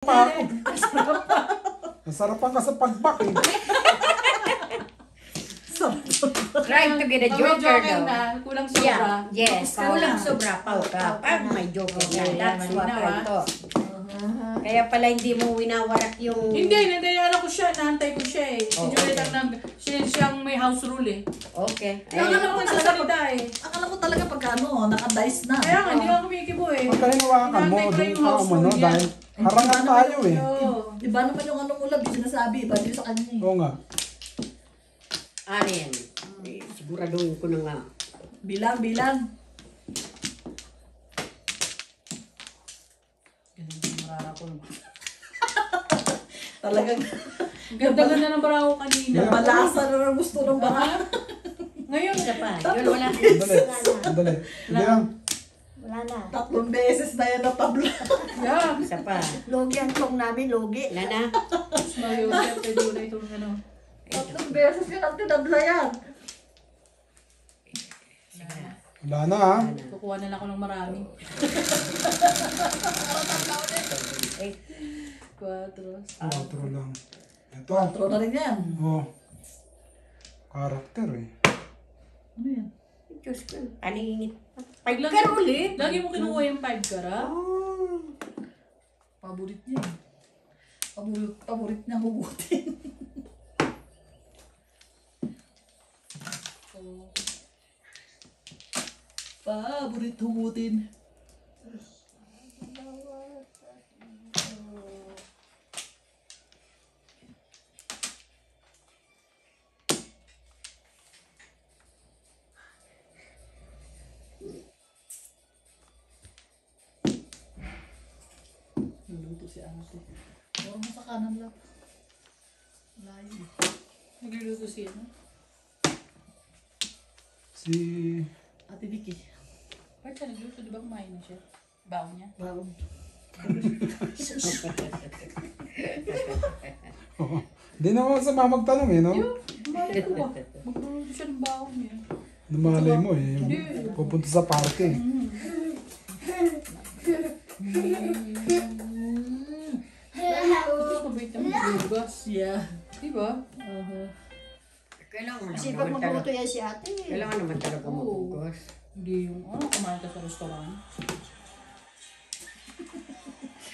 Pa ako. Nasarapan ka sa pagbak eh. Trying to get a joker though. Na, kulang sobra. Yeah, yes, kulang sobra pa ka. Pag may joker na, that's what I thought. Kaya pala hindi mo winawarak yung... Hindi, nandayan ko siya, nahantay ko siya eh. Si Juliet ang siyang may house rule eh. Okay. Akala ko nagsasalita eh. Akala ko talaga pagka naka-dice na. Kaya nga, hindi ako kumikibo eh. Pagka hinawakan mo, doon ka umano dahil harangan tayo eh. Di ba naman yung anong ulab, yung sinasabi, ba yung sa kanya eh. Oo nga. Arin, siguraduhin ko na nga. Bilang. Ganun yung marara ko. Talagang Ganda-ganda ng bara ko kanina. malasa na lang gusto ng baka. Ngayon, Isa pa, yun wala. Sandali. Hindi lang. Wala na. 3 beses na yan na tabla. yeah. Isa pa. Logi ang tong namin, logi. Wala na. Mario, pwede ko na itong ano. 3 beses yan ang tinabla yan. Wala na ha. Kukuha na lang ako ng marami. 4. 4 lang. Ito. 4 na rin yan. Oh. Karakter eh. Ano yan? Diyos ko, paningit. Lagi- Pagkar ulit. Lagi mo kinuha yung 5 kara. Paborit niya eh. Paborit niya hugutin. Paborit hugutin. Naluto si ate. Huwag mo sa kanan lang. Layo. Nagluluto siya, no? Si... Ate Vicky. Ba't siya nagluto? Di ba kumain na siya? Baon niya? Bago. Oh. Hindi naman sa magtanong eh, no? Malay ko ba? Magluluto siya ng baon niya. Namalay mo eh. Pupunta sa parke eh. Kabait naman maglugas. Yeah. Di ba? Kailangan Kasi naman pag talaga. magluto yan si ate. Kailangan naman talaga magugos. Hindi yung, kumain ka sa restaurant.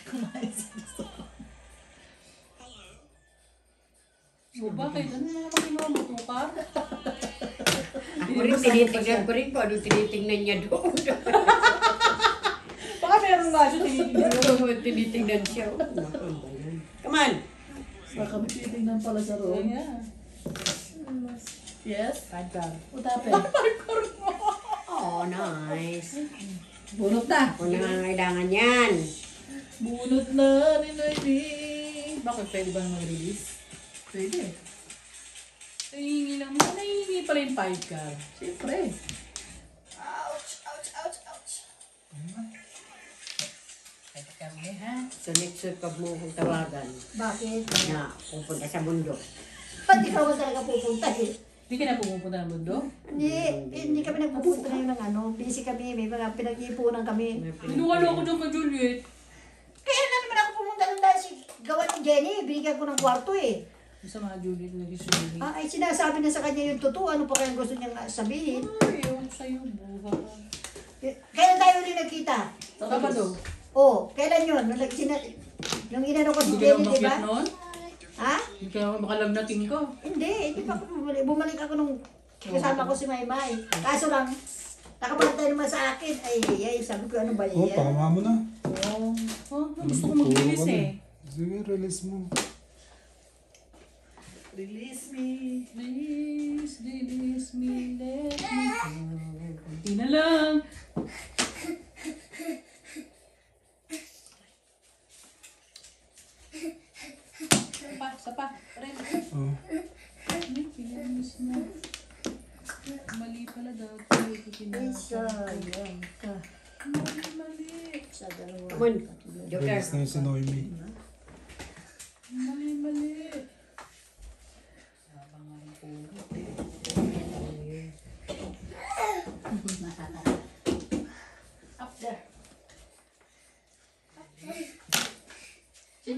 Kumain sa restaurant. So, bakit? Ano na naman kinuha mo? Tukar? Ako rin tinitingnan ko rin kung ano tinitingnan niya doon. Baka meron nga siya tinitingnan. Tinitingnan siya. Come on! Baka may titignan pala sa roon. Yeah. Yes? Padkar. What happened? Oh, nice. Bunot na. Kung nangangailangan yan. Bunot na ni Noemi. Bakit pwede ba mag-release? Pwede. Nahihingi lang. Baka nahihingi pala yung padkar. Siyempre. Ouch. Padkar mo ha? So next week pag mo kong tawagan Bakit? na pupunta sa mundo. Ba't ikaw ba talaga pupunta eh? Hindi ka na pumupunta ng mundo? Hindi kami nagpupunta ngayon ng ano. Busy kami, may mga pinag-ipunan kami. Tinungalo ako doon kay Juliet. Kaya na naman ako pumunta ng dahil si gawa ni Jenny. Binigyan ko ng kwarto eh. Sa mga Juliet nag-isulit. Ay, sinasabi na sa kanya yung totoo. Ano pa kaya gusto niyang sabihin? Ay, ewan ko sa'yo. Buha ka. Kailan tayo ulit nagkita? Sabado. Oh, kailan yun? Nung inano ko si Hindi ka Jenny, lang di ba? makyat noon? Ha? Hindi ka lang makalagnating ko. Hindi pa ako bumalik. Bumalik ako nung kasama ko si Maymay. Kaso lang, nakapantay naman sa akin. Ay, sabi ko, ano ba Oh, yan? tama mo na. Oh, gusto ko mag-release eh. Sige, release mo. Release me. Please, release me, let me go. Kunti na lang. Sapa. Rin. Oh. Release na. Mali pala dati. Ay, sayang ka. Mali. Sa dalawa. Come on, Joker. Release na yung si Noemi. Mali. Abangan po. Up there.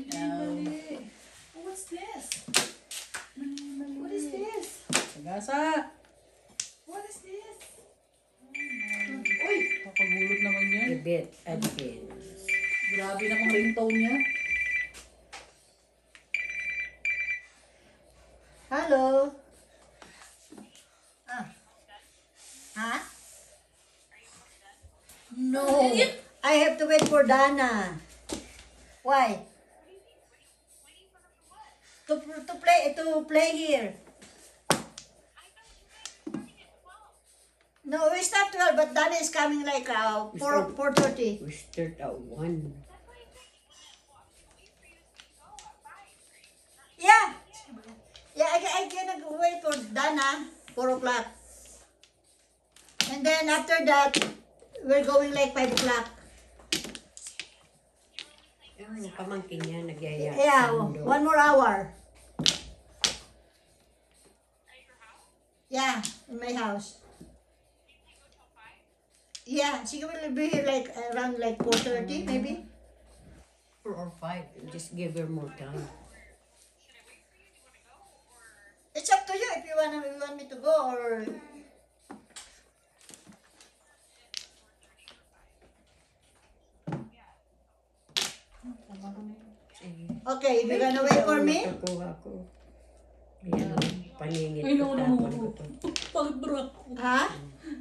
Mali. What's this? Mali. What is this? Sagasa. What is this? Uy! Kakagulot naman yan. Ibit again. Grabe namang ringtone niya. Hello? Ah. Ha? No. I have to wait for Dana. Why? To play here. No, we start 12, but Dana is coming like 4:30. We start at 1. Yeah. Yeah, I can wait for Dana, 4 o'clock. And then after that, we're going like 5 o'clock. Yung pamangkin niya, nagyaya. Yeah, sa mundo. 1 more hour. Yeah, in my house. Yeah, she will be here like around like 4:30 maybe. 4 or 5. Just give her more time. It's up to you if you want me to go or. Okay, if you're gonna wait for me. Makakuha ko. Ayan, paningit Ay, ko, no. tapon ko to. Palibra ko. Ha?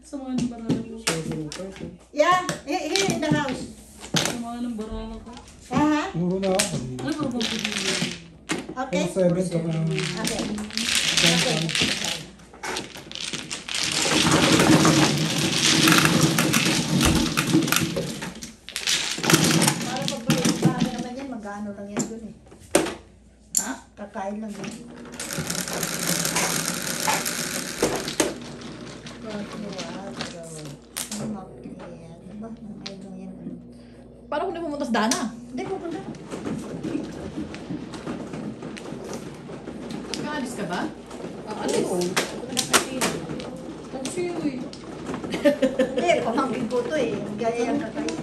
Sa mga ng barala ko. 7:30. Yeah, here in the house. Sa mga ng barala ko. Ha? Puro na ako. Ay, parang pagpapagpapag. Okay. 7 to Okay. Okay. Para pagpapalipaan naman yan, magkano lang yan dun eh. Ha? Kakain lang yun. Paano kung di pumunta sa Dana? Hindi, pupunta. Kaalis ka ba? Ano? Kasi eh. Hindi, pamangkin ko to eh. Gaya yung kakain.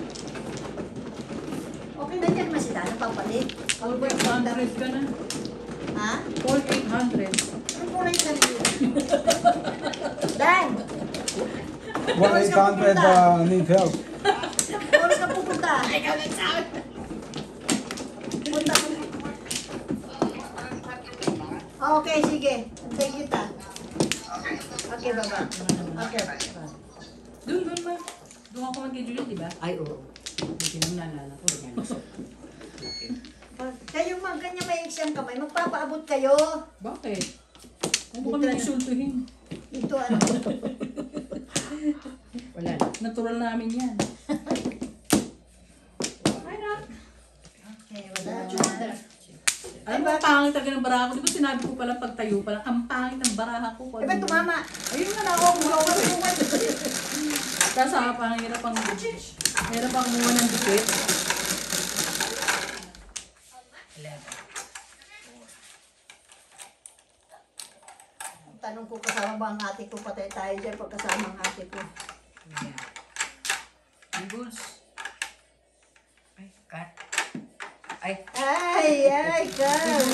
Okay na dyan, masila na papalit. All 800 ka na. Ha? All 800. Ano po lang yung sarili? Dan! 1-800 need help. Oras ka pupunta. Ay, ikaw nagsabi. Pupunta ko. Okay, sige. Thank you, ta. Okay, baba. Okay, baba. Doon ba? Doon ako mag-Juliet, di ba? Ay, oo. Hindi naman naalala ko. Kayo mga ganyan may exam kamay, magpapaabot kayo. Bakit? Huwag mo kami insultuhin. Ito ano. Wala na. Natural namin yan. Okay, wala. Alam mo, ang pangit talaga ng baraha ko. Di ba sinabi ko palang pagtayo palang, ang pangit ng baraha ko. Eh, ba't tumama? Ayun nga na ako. Kasi hirap ang kumuha ng dikit. Tanong ko kasama ba ang ate ko, patay tayo dyan pagkasama ang ate ko. Yeah. Eagles. Ay, cut. Ay, Ay, God.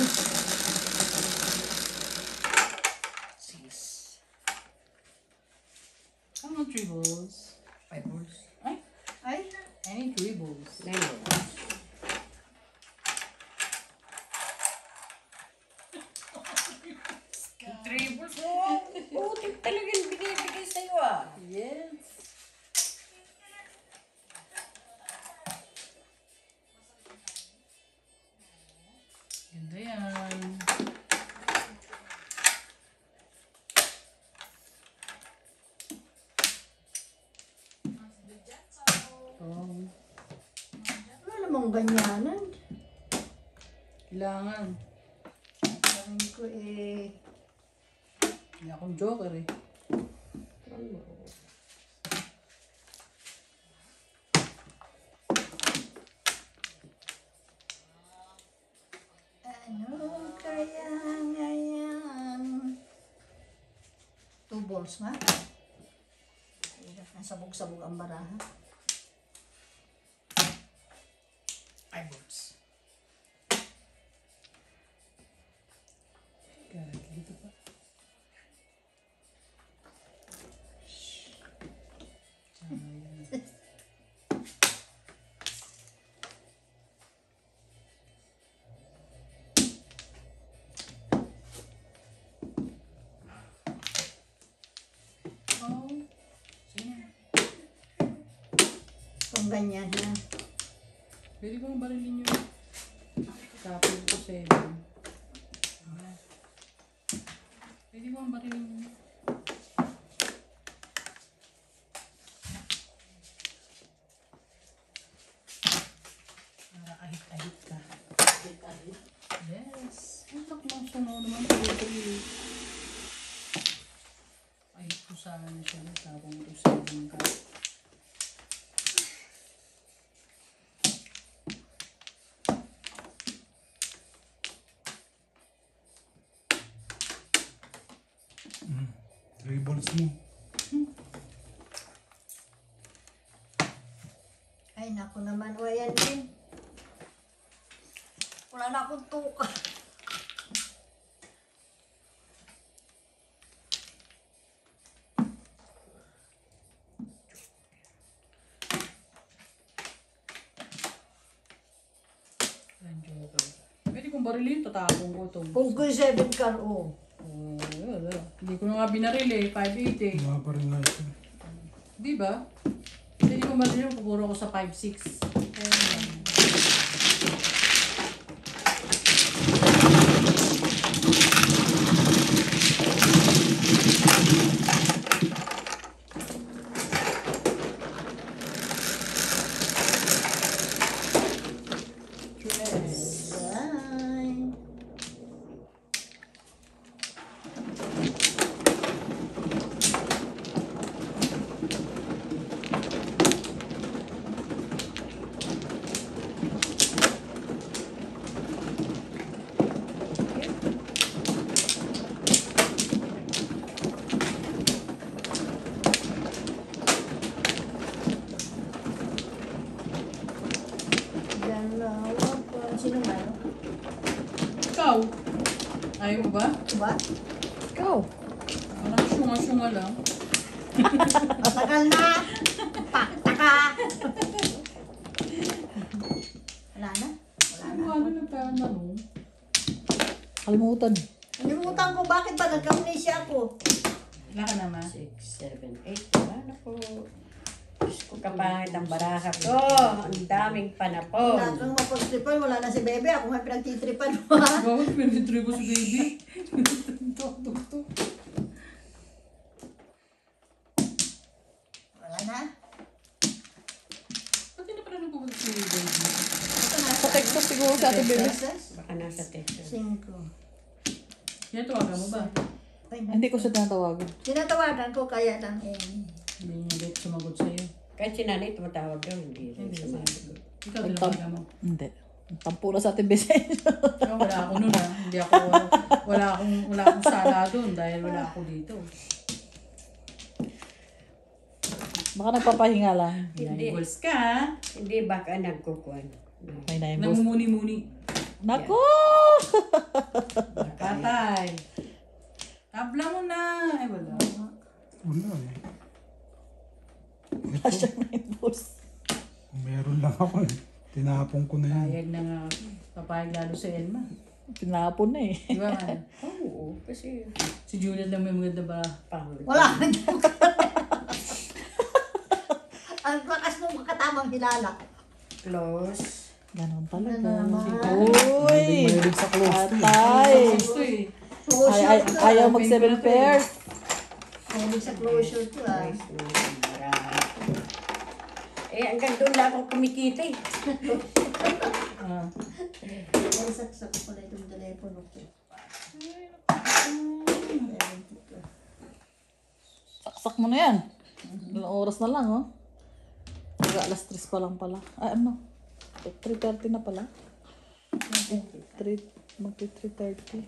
sis. Ano 3 balls? 5 balls. Ay, Ay, I need 3 balls. 9 balls. Three balls. Oh, talagang binibigay sa'yo ah. Yes. Ganda yan. Oh, ano namang ganyanan? kailangan. Sabi ko eh, Hindi akong joker eh. ano kaya ngayon? 2 balls nga. Nasabog-sabog ang baraha. 5 balls. ganyan ha. Pwede ko ang barilin yun. Tapos ko 7. Pwede ko ang barilin yun. Para ahit-ahit ka. Yes. Ang takmang sungaw naman. Ahit ko sana siya. Tapos ko 7 ka. Dribbles mo. Ay, naku naman. O, ayan din. Wala na akong tuka. Pwede kong barilin, tatapong ko ito. Kung ko 7 car, oh. Wala. Hindi ko na nga binaril eh, 580. Mga pa rin na ito. Di ba? Pwede kong barilin, pupuro ko sa 5.6. Bye. Dalawa pa. Sino man? Ikaw? Ayaw mo ba? Ba? Ikaw. Parang syunga-syunga lang. Matagal na. Taka. Wala na? Ano ano nagtatanong? Kalimutan. Nalimutan ko, bakit ba nagka-amnesia ako? Wala ka naman. 6, 7, 8. Ano po? Diyos ko, kapangit ang baraha ko. Ang daming Wala panapon. kang mapag-tripan, wala na si Bebe. Ako nga pinagtitripan mo ha. Bakit pinitry ko si baby? Tuk. Wala na. Ba't hindi pa rin nagpupunta si baby? Sa Texas siguro sa ating bebe. Texas? Baka nasa Texas. 5. Yan, tawagan mo ba? Ay, Hindi ko siya tinatawagan. Sinatawagan ko kaya lang eh. Hindi niya ulit sumagot sa'yo. Kahit si nanay tumatawag daw, hindi rin sumasagot. Ikaw, tinawagan mo. Hindi. Tampo na sa ating bebe. Kaya wala ako nun ah. Hindi ako, wala akong sala doon dahil wala ako dito. Baka nagpapahinga lang. Hindi. Naibols ka ah. Hindi baka nagkukuhan. May naimbos. Namumuni-muni. Nako! Katay. Tabla mo na. Ay, wala. Wala eh. Wala siyang naimbos. Meron lang ako eh. Tinapong ko na yun. Payag na nga ako. Papayag lalo sa Elma. Pinapon na eh. Di ba man? Oo, kasi Si Juliet lang may maganda ba? pangit. Wala. Ang bakas mo makatamang hilala. Close. Ganon talaga. naman. Uy! Mahilig sa close to eh. Atay! Gusto eh. Closure to. Ayaw mag 7 pairs. Mahilig sa closure to ah. Nice na yung baraha. Eh, hanggang doon lang ako kumikita eh. Ah. Ay, saksak ko na itong telepono ko. Saksak mo na yan. Ilang oras na lang, oh. Alas 3 pa lang pala. Ay, ano? 3:30 na pala. Magti 3:30.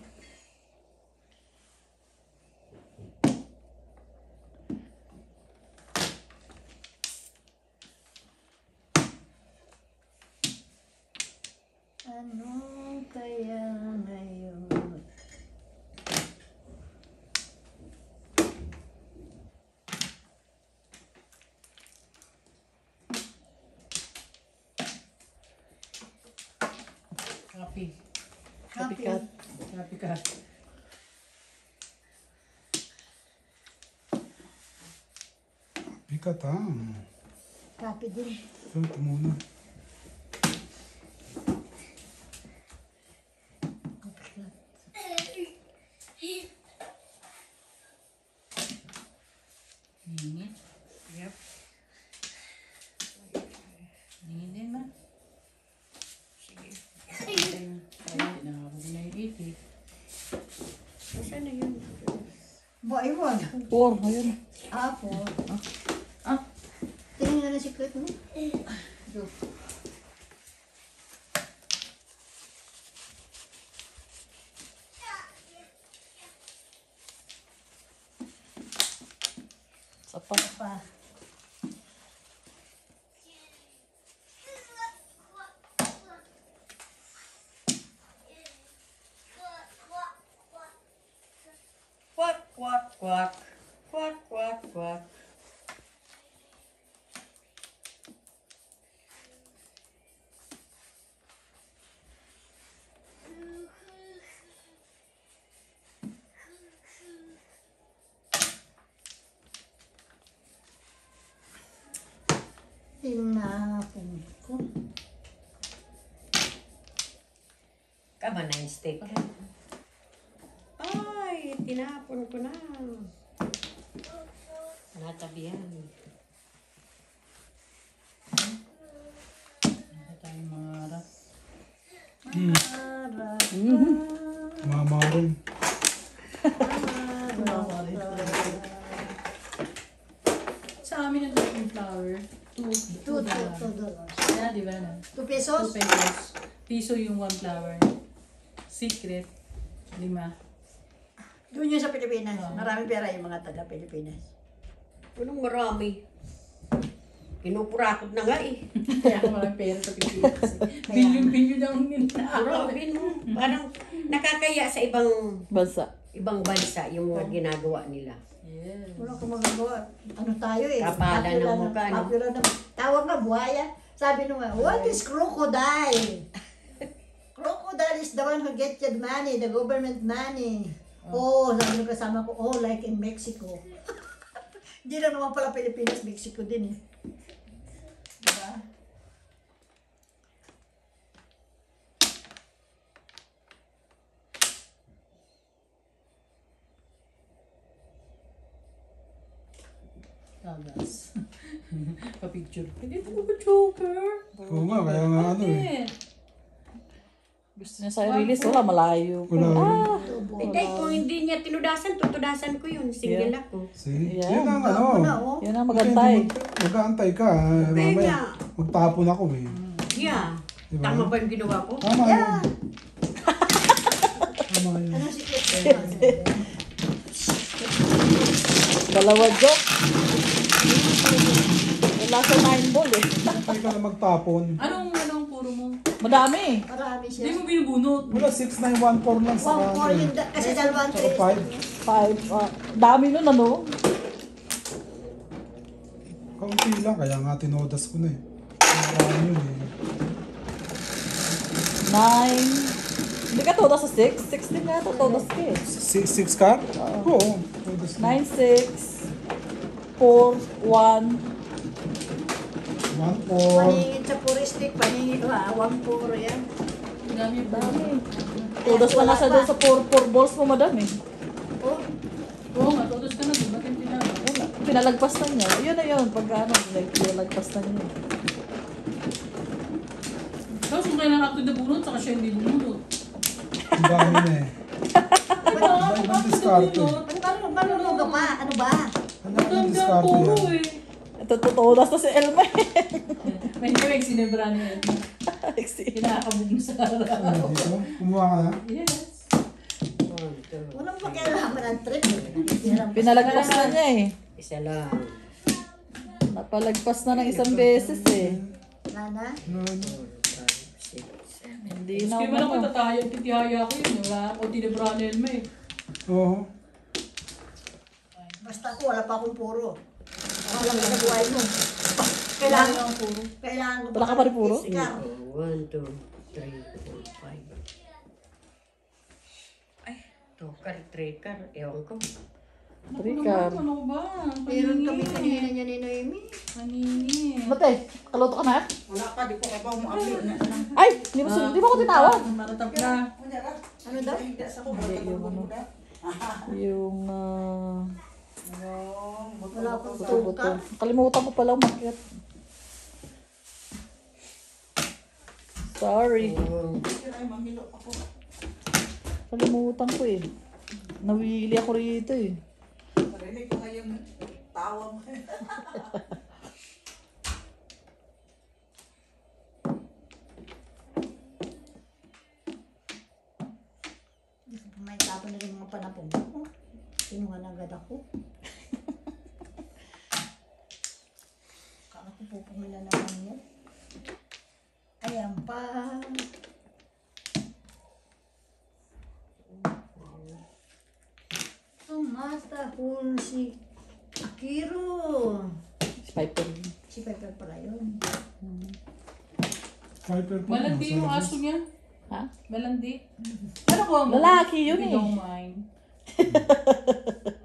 Ano kaya ngayon? Happy. Copycat. Happy ka. Pikat ah. Copy din. So, ito muna. Hingi. Yep. Hingi din ma. Sige. Ayun. Nakakabog na yung itik. Saan na yun? Iwan. 4, ayun. Apo. Ah. Tingnan na secret mo. Isa pa. Pa. Quack, quack, quack. Quack, quack, quack. Tinapon ko. Come on, nice stick. Ay, tinapon ko na. Natabihan. Hindi tayo mangarap. Mama rin. Sa amin ang green flower. $2. $2. Yeah, di ba na? 2 pesos? 2 pesos. Piso yung 1 flower. Secret. 5. Doon yun sa Pilipinas. Maraming pera yung mga taga-Pilipinas. Anong marami? Pinupurakot na nga eh. Kaya ako maraming pera sa Pilipinas. Billion-billion ang ninakaw. Grabe no. Parang nakakaya sa ibang Bansa. bansa yung mga ginagawa nila. Yes. Wala akong magagawa. Ano tayo eh. Kapala ng Popular mukha, no? Popular na. Tawag nga buhaya. Sabi nung what is crocodile? Crocodile is the one who gets your money, the government money. Oh, sabi nung kasama ko, oh, like in Mexico. Hindi lang naman pala Pilipinas, Mexico din eh. Diba? Tagas. Pa-picture. Hindi ko ba joker? Oo nga, kaya nga ano eh. Gusto niya sa release, wala, malayo. Wala rin. Hindi, kung hindi niya tinudasan, tutudasan ko yun. Single ako. See? Yeah. Yan ang ano. Ano, oh? Yan ang magantay. Mag-aantay ka. Kaya Mamaya, nga. magtapon ako eh. Yeah. Diba? Tama ba yung ginawa ko? Tama yun. Tama yun. Ano secret mo? Dalawa joke. Wala sa 9 ball eh. Antay ka na magtapon. Anong puro mo? Madami. Marami Hindi siya. mo binubunot. Wala, 6914 lang sa One more kanan. yung kasi dalawang So, tres. 5. 5. Dami nun ano. Kaunti lang, kaya nga tinodas ko na eh. Marami yun eh. 9. Hindi ka todas sa 6? 6 din nga ito, todas ka eh. 6 ka? Oo. Todas na. 9, 6, 4, 1. 1, 4. Paningin sa puristic, paningin ko awang puro yan. Dami ba? Dami. Todas pa nga sa doon sa 4 balls mo, madam eh. Oh, Oo nga, todos ka na. Di ba yung tinawag? Wala. Pinalagpas na niya. Yun na yun. Pag ano, pinalagpas na niya. Tapos kung kailangan ako na bunot, saka siya hindi bumunot. Ang dami na eh. Ibang diskarte. paano ka pa? Ano ba? Ano Ang ang dami ang diskarte puro yan? eh. Ito, todas na si Elma eh. May hindi sinebra niya. Kinakabog mo sa Ano araw. dito? Kumuha ka na? Yes. Walang pakialaman ang trip eh. Pinalagpas na niya eh. Isa lang. Napalagpas na ng isang beses eh. Nana? Ano? 6, 7. Hindi na Kaya wala ko ano. tatayang titihaya ko yun. Wala ako tinebra ni Elma eh. Oo. Basta ako, wala pa akong puro. Wala ka sa buhay mo. Kailangan Kailangan, ako puro. kailangan ko Wala ka pa rin puro? Ikaw. 1, 2, 3, 4, 5. Ay, tukar, trekar. Ewan ko. Three Naku card. naman, ano ko ba? Meron kami kanina niya ni Noemi. Kanini. Mate, kaluto ka na? Wala pa, di ko kabaw mo abli. Ay, di mo ko tinawag. Maratap ka. Ano daw? Hindi sa ko, Hindi, yung ano. Yung, Wala akong buto-buto. tuka. Kalimutan ko pala umakyat. Sorry. Ay, mamilo ako. Kalimutan ko eh. Nawili ako rito eh. Marinig ko ngayon tawa mo. May tapo na rin mga panapong ko. Kinuha na agad ako. Kala ko pupumila naman yan. Ayan pa. Tumatahol si Akiro. Si Piper. Si Pepper pala yun. Viper pa. Malandi yung aso niya. Ha? Malandi. Ano ko mo? Lalaki yun If eh. you don't mind.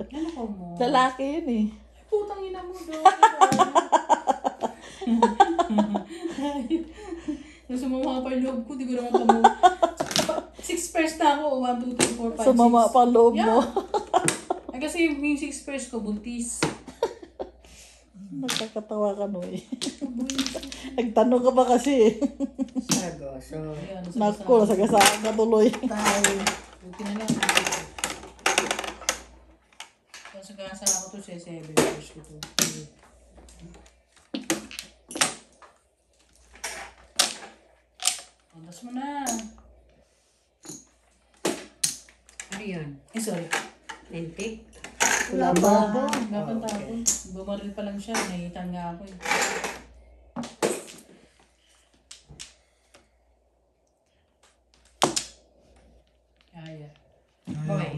Ano ko mo? Lalaki yun eh. Putang ina mo daw. Sumama pa yung loob ko, di ko naman pamu. 6 pairs na ako. 1, 2, 3, 4, 5, 6. Sumama pa ang loob mo. Ay, kasi yung 6 pairs ko, buntis. Nagkakatawa ka no eh. Nagtanong ka ba kasi eh. Sagoso. Ayan, Naku, nasagasaan ka tuloy. Tayo. buti na lang. Kasi gasa ako to, 7 pairs ko to. Andas mo na. Ano yun? Eh, sorry. Lentik? Wala pa. Dapat tapon. Bumaril pa lang siya. Nahitan nga ako eh. Kaya. Okay.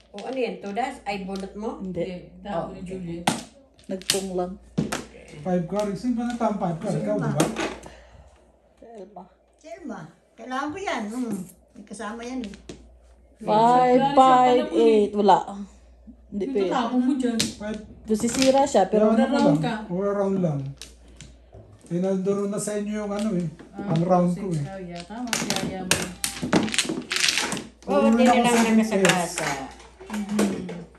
O ano yan? Tudas? Ay, bunot mo? Hindi. Hindi. Dako ni Juliet. Nagpong lang. 5 car. Sino ba natang 5 car? Ikaw, di ba? Elma. Selma. Kailangan ko yan. May kasama yan eh. 5, 5, 8. Wala. Hindi Ito pa tapon mo dyan. 5. Sisira siya, pero Pero ano round lang? ka. Or round lang. Eh, nandun na sa inyo yung ano eh. Ang round ko eh. Oh, yeah. Tama. Kaya mo. Oo, Meron hindi na ako lang 7 nakasagasa.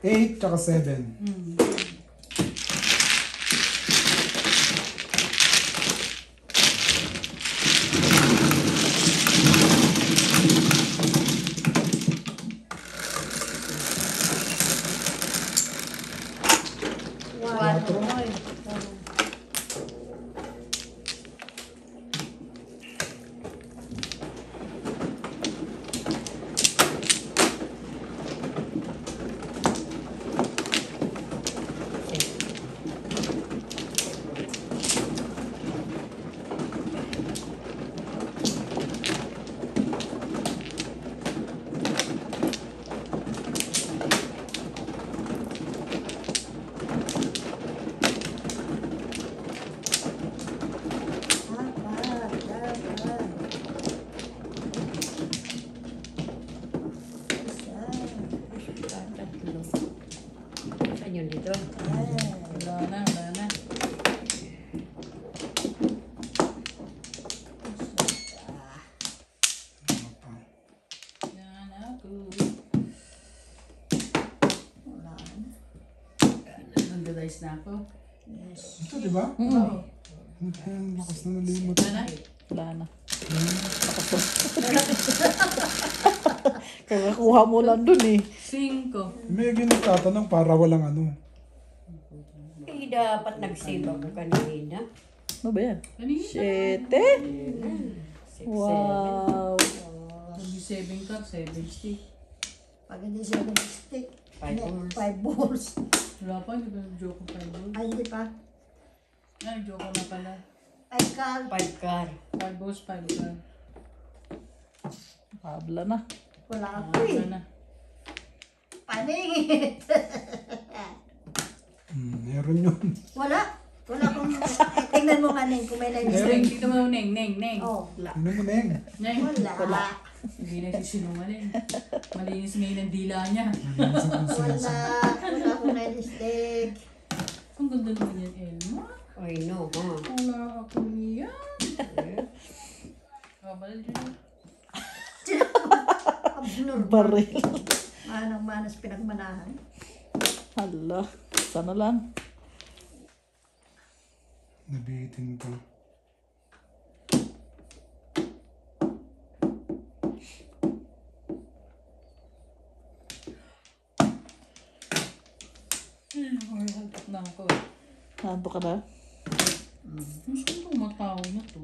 8 tsaka 7. Quatro. Saan yun dito? Wala na, wala na. Yan ako. Nandadice na ako. Ito, di ba? Oo. Ang lakas na nalimot. Wala na. wala na. Kakakuha mo lang dun eh. 5. May ginagtatanong para walang ano. Eh, dapat nag-save ako kanina. Ano ba yan? Kanina. 7? Wow. 27 cup, 7 stick. Pag hindi siya stick, 5 balls. 5 balls. Wala pa, hindi ba joke ko 5 balls? Ay, hindi pa. Ay, joke ko na pala. Ay, Carl. 5 car. 5 balls, 5 car. Habla na. Wala Ah, ako eh. wala na. Paningit. Meron yun. Wala. Wala akong... Tingnan mo nga, Neng, kung may Neng, nag-string. dito mo, Neng, Neng, Neng. Oh, Ano mo, Neng? Neng. wala. Hindi nagsisinungaling. Malinis ngayon ang dila niya. Malinis ang konsensya. Wala akong na-mistake. Ang ganda naman yan, Elma. I know, ha? Wala ako niyan. Kabalal dyan. Abnormal. Baril. Manang manas pinagmanahan. Hala. Sana lang. Nabitin pa. Halpak na ako. Nanto ka na? Gusto ko matao na to.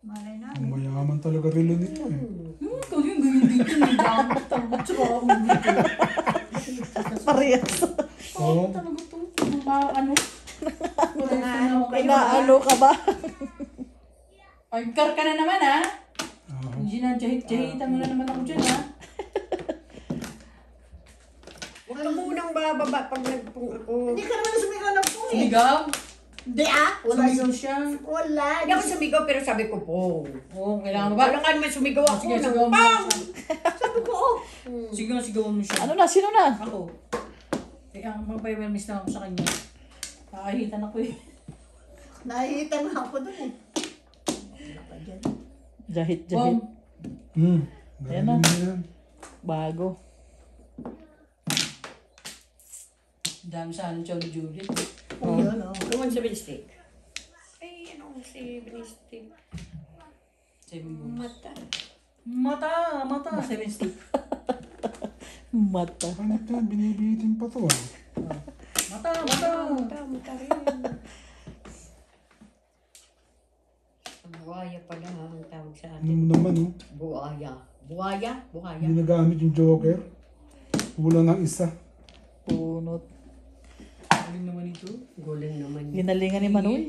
Malay na. Ang mayaman talaga relo nito eh. Ikaw yung ganyan dito. Nagdamot talaga. Tsaka ako dito. Parehas. Oo. Talaga to. Ano? Inaano ka ba? Ay, car ka na naman ha. Oo. Ginajahit-jahitan mo na naman ako dyan ha. Huwag ka munang bababa pag nagpung ako. Hindi ka naman sumigaw ng po eh. Sumigaw. Hindi ah. Wala Sumigaw yun. siya. Wala. Hindi ako sumigaw pero sabi ko po. Oo, kailangan mo ba? Wala ka naman sumigaw ako. Sige, ng sigaw mo pang! siya. Sabi ko, oh. Sigaw, sigawan mo siya. Ano na? Sino na? Ako. Kaya magpapaywermis na ako sa kanya. Nakahitan ako eh. Nakikita na ako dun eh. Wala ka dyan. Jahit-jahit. Bom. Ayan Galing na. na yan. Bago. Dami sa ano, Chow ni Juliet. Oh. Yun oh. Naman sa stick. Ay, ano si stick? 7 bones. Mata. Mata, 7 stick. Mata. Ano ito? Binibitin pa to ah. Mata. Mata rin. Buhaya pala ang tawag sa Ano atin. mo naman oh. Buhaya. Buhaya? Buhaya. Hindi nagamit yung joker. Kulang ng isa. Punot. Galing naman ito. Guling naman. Ginalingan ni Manoy.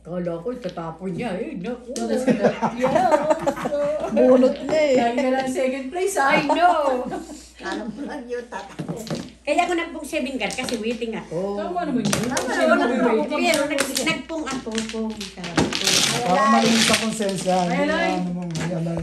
Akala ko itatapon niya eh. Naku. Tapos ka Bunot niya eh. Lagi ka lang second place ha. I know. Alam mo lang yun, tatakbo. Kaya ako nagpong 7 card kasi waiting ako. Tama naman yun. Tama Siya naman. naman yung waiting. Pero nagpong ako po. Sabi ko. Para malinis sa konsensya. Hindi Ay, na alay. ano mong ay alay.